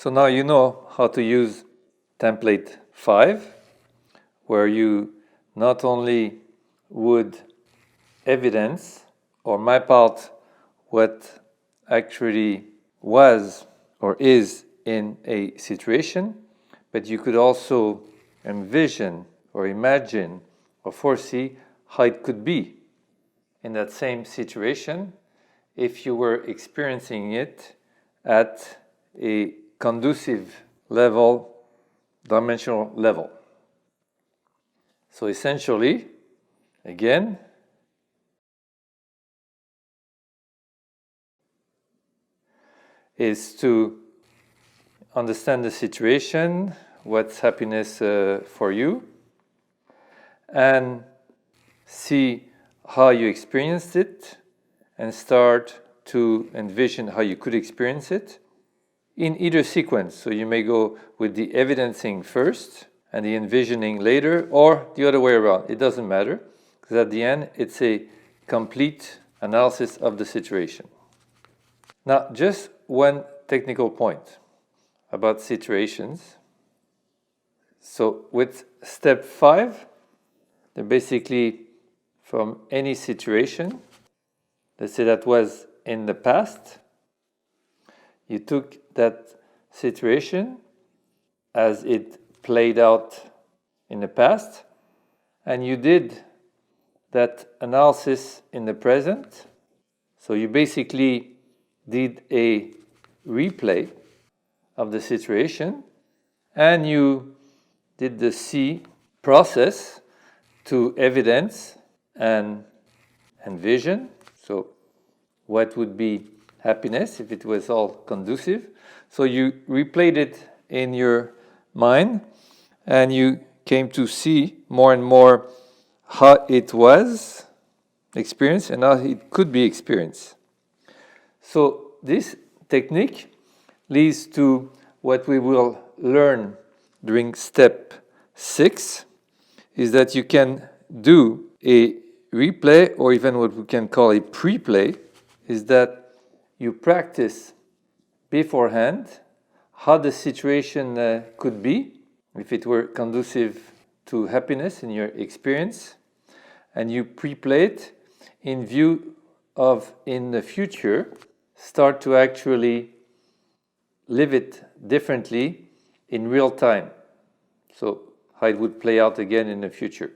So now you know how to use template 5, where you not only would evidence or map out what actually was or is in a situation, but you could also envision or imagine or foresee how it could be in that same situation if you were experiencing it at a conducive level, dimensional level. So essentially, again, is to understand the situation, what's happiness for you, and see how you experienced it, and start to envision how you could experience it in either sequence. So you may go with the evidencing first and the envisioning later, or the other way around. It doesn't matter, because at the end, it's a complete analysis of the situation. Now, just one technical point about situations. So with step 5, they're basically from any situation. Let's say that was in the past. You took that situation as it played out in the past, and you did that analysis in the present. So you basically did a replay of the situation, and you did the C process to evidence and envision. So what would be happiness if it was all conducive? So you replayed it in your mind, and you came to see more and more how it was experienced and how it could be experienced. So this technique leads to what we will learn during step 6, is that you can do a replay, or even what we can call a pre-play, is that you practice beforehand how the situation could be if it were conducive to happiness in your experience, and you pre-play it in view of, in the future, start to actually live it differently in real time. So how it would play out again in the future.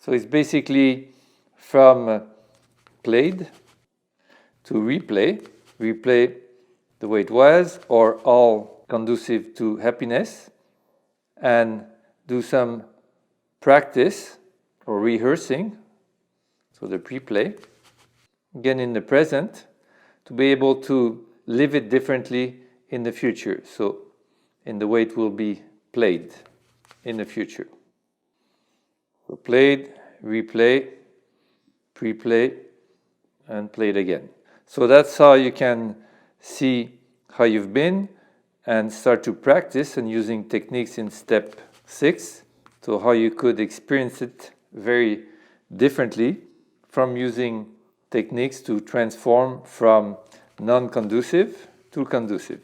So it's basically from played to replay the way it was, or all conducive to happiness, and do some practice or rehearsing, so the pre-play, again in the present, to be able to live it differently in the future, so in the way it will be played in the future. So played, replay, pre-play, and played again. So that's how you can see how you've been and start to practice, and using techniques in step 6, so how you could experience it very differently from using techniques to transform from non-conducive to conducive.